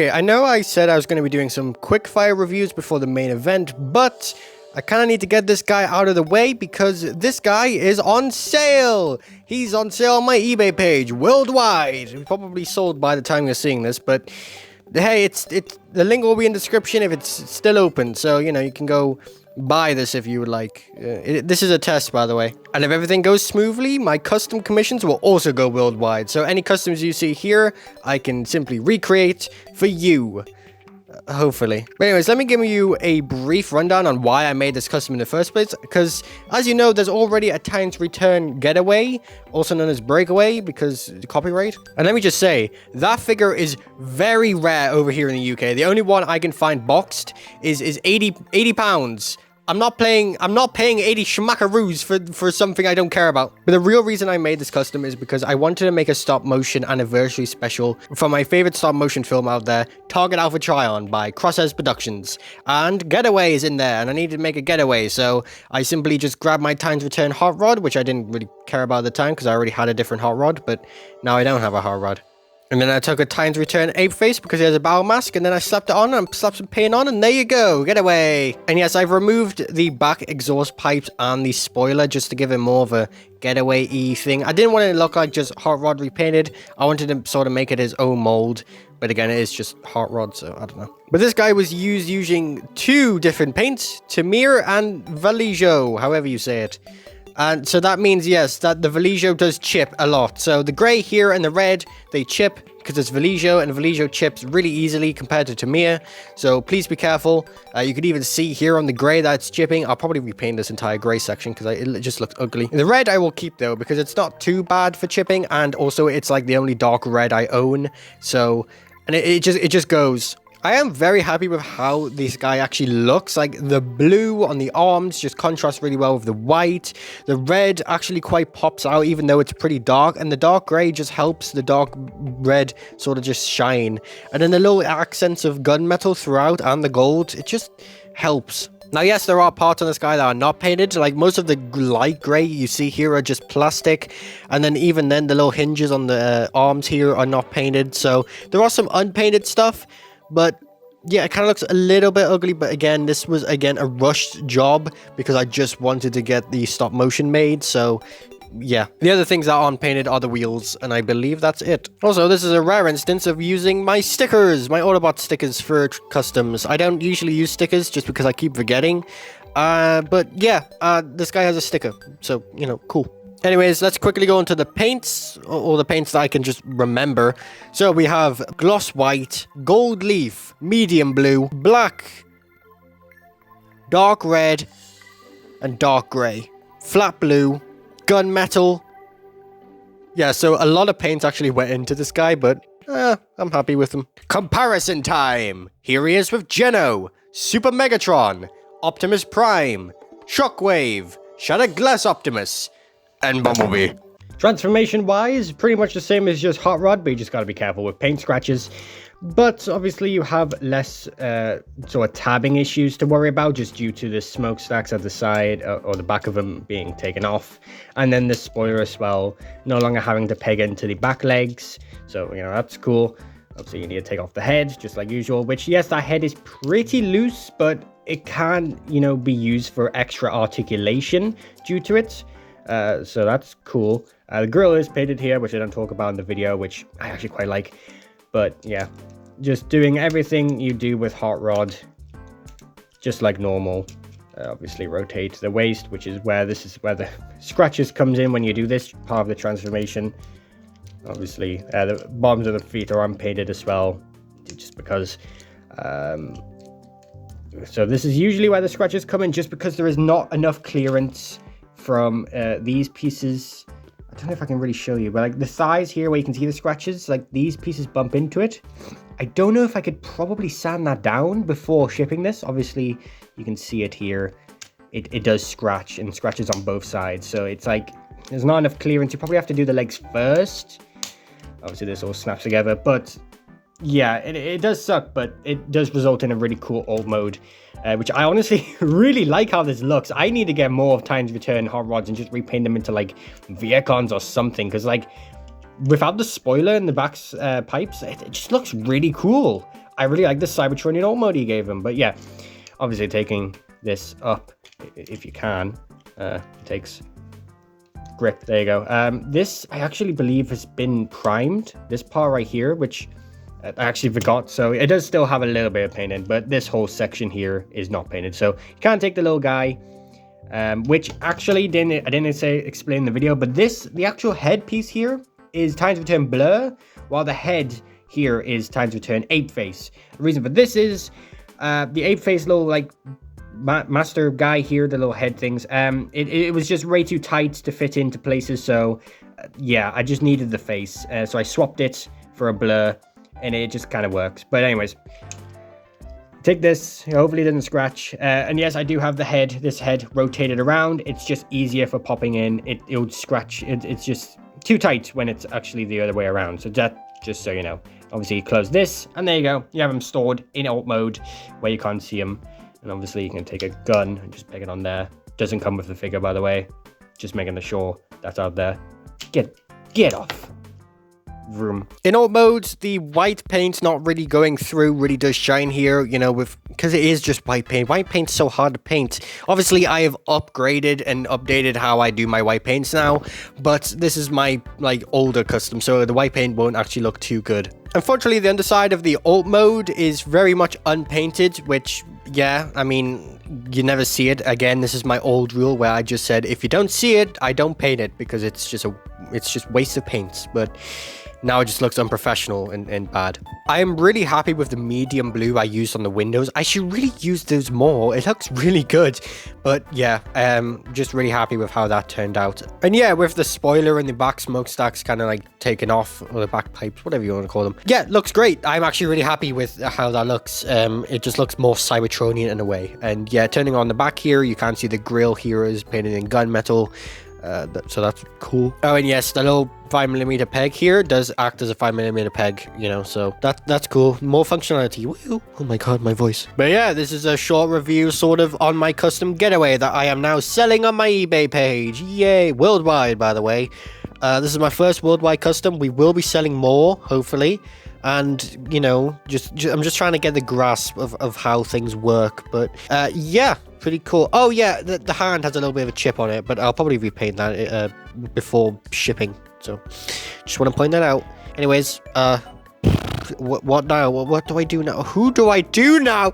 Okay, I know I said I was going to be doing some quick fire reviews before the main event, but I kind of need to get this guy out of the way because this guy is on sale. He's on sale on my eBay page worldwide. Probably sold by the time you're seeing this, but hey, the link will be in the description if it's still open. So, you know, you can go buy this if you would like. This is a test, by the way. And if everything goes smoothly, my custom commissions will also go worldwide. So any customs you see here, I can simply recreate for you. Hopefully. But anyways, let me give you a brief rundown on why I made this custom in the first place. Because, as you know, there's already a times return getaway, also known as breakaway, because copyright. And let me just say, that figure is very rare over here in the UK. The only one I can find boxed is 80 pounds. I'm not paying 80 schmackaroos for something I don't care about. But the real reason I made this custom is because I wanted to make a stop motion anniversary special for my favorite stop motion film out there, Target Alpha Tryon by Crosshairs Productions. And Getaway is in there, and I needed to make a getaway, so I simply just grabbed my times return hot rod, which I didn't really care about at the time because I already had a different hot rod, but now I don't have a hot rod. And then I took a times return ape face because he has a battle mask, and then I slapped it on and slapped some paint on, and there you go, getaway. And yes, I've removed the back exhaust pipes and the spoiler just to give it more of a getaway-y thing. I didn't want it to look like just hot rod repainted. I wanted to sort of make it his own mold, but again, it is just hot rod, so I don't know. But this guy was using two different paints, Tamir and Valijo, however you say it. And so that means, yes, that the Valijo does chip a lot. So the grey here and the red, they chip because it's Valijo, and Valijo chips really easily compared to Tamir. So please be careful. You could even see here on the grey that it's chipping. I'll probably repaint this entire grey section because it just looks ugly. The red I will keep though because it's not too bad for chipping, and also it's like the only dark red I own. So, and it just goes. I am very happy with how this guy actually looks. Like the blue on the arms just contrasts really well with the white. The red actually quite pops out even though it's pretty dark. And the dark grey just helps the dark red sort of just shine. And then the little accents of gunmetal throughout and the gold, it just helps. Now, yes, there are parts on this guy that are not painted. Like most of the light grey you see here are just plastic. And then even then the little hinges on the arms here are not painted. So there are some unpainted stuff. But yeah, it kind of looks a little bit ugly, but again, this was, again, a rushed job because I just wanted to get the stop motion made, so yeah. The other things that aren't painted are the wheels, and I believe that's it. Also, this is a rare instance of using my stickers, my Autobot stickers for customs. I don't usually use stickers just because I keep forgetting, but yeah, this guy has a sticker, so, you know, cool. Anyways, let's quickly go into the paints, or the paints that I can just remember. So we have gloss white, gold leaf, medium blue, black, dark red, and dark grey. Flat blue, gunmetal. Yeah, so a lot of paints actually went into this guy, but I'm happy with them. Comparison time! Here he is with Geno, Super Megatron, Optimus Prime, Shockwave, Shattered Glass Optimus, and Bumblebee. Transformation-wise, pretty much the same as just Hot Rod, but you just gotta be careful with paint scratches. But obviously you have less sort of tabbing issues to worry about just due to the smokestacks at the side or the back of them being taken off. And then the spoiler as well, no longer having to peg into the back legs. So, you know, that's cool. Obviously you need to take off the head, just like usual, which, yes, that head is pretty loose, but it can, you know, be used for extra articulation due to it. So that's cool. The grill is painted here, which I don't talk about in the video, which I actually quite like. But yeah, just doing everything you do with Hot Rod, just like normal. Obviously rotate the waist, which is where the scratches comes in when you do this part of the transformation. Obviously, the bottoms of the feet are unpainted as well, just because. So this is usually where the scratches come in, just because there is not enough clearance from these pieces. I don't know if I can really show you, but like the thighs here where you can see the scratches, like these pieces bump into it. I don't know if I could probably sand that down before shipping this. Obviously you can see it here. It does scratch, and scratches on both sides, so it's like there's not enough clearance. You probably have to do the legs first. Obviously this all snaps together, but yeah, it does suck, but it does result in a really cool old mode, which I honestly really like how this looks. I need to get more of times return hot rods and just repaint them into like Viacons or something, because like without the spoiler and the back pipes, it just looks really cool. I really like the Cybertronian alt mode he gave him. But yeah, obviously taking this up, if you can, it takes grip. There you go. This, I actually believe, has been primed. This part right here, which I actually forgot. So it does still have a little bit of painting, but this whole section here is not painted. So you can't take the little guy, which actually I didn't explain in the video, but the actual head piece here is times return blur, while the head here is times return ape face. The reason for this is the ape face little like master guy here, the little head things, it was just way too tight to fit into places. So yeah, I just needed the face, so I swapped it for a blur, and it just kind of works. But anyways, take this, hopefully it doesn't scratch, and yes, I do have this head rotated around. It's just easier for popping in. It'll scratch. It's just too tight when it's actually the other way around. So that, just so you know. Obviously you close this, and there you go, you have them stored in alt mode where you can't see them. And obviously you can take a gun and just pick it on there. Doesn't come with the figure, by the way. Just making sure that's out there. Get off. Vroom. In alt modes, the white paint's not really going through, really does shine here, you know, because it is just white paint. White paint's so hard to paint. Obviously, I have upgraded and updated how I do my white paints now, but this is my, like, older custom, so the white paint won't actually look too good. Unfortunately, the underside of the alt mode is very much unpainted, which, yeah, I mean, you never see it. Again, this is my old rule where I just said, if you don't see it, I don't paint it, because it's just waste of paints. But now it just looks unprofessional and bad. I am really happy with the medium blue I used on the windows. I should really use those more. It looks really good. But yeah, just really happy with how that turned out. And yeah, with the spoiler and the back smokestacks kind of like taken off, or the back pipes, whatever you want to call them. Yeah, it looks great. I'm actually really happy with how that looks. It just looks more Cybertronian in a way. And yeah, turning on the back here, you can see the grill here is painted in gunmetal. So that's cool. Oh, and yes, the little 5mm peg here does act as a 5mm peg, you know, so that's cool. More functionality. Woo. Oh my god, my voice. But yeah, this is a short review sort of on my custom getaway that I am now selling on my eBay page. Yay. Worldwide, by the way. This is my first worldwide custom. We will be selling more, hopefully. And, you know, I'm just trying to get the grasp of how things work. But yeah, pretty cool. Oh yeah, the hand has a little bit of a chip on it, but I'll probably repaint that before shipping. So just want to point that out. Anyways, what now? What do I do now? Who do I do now?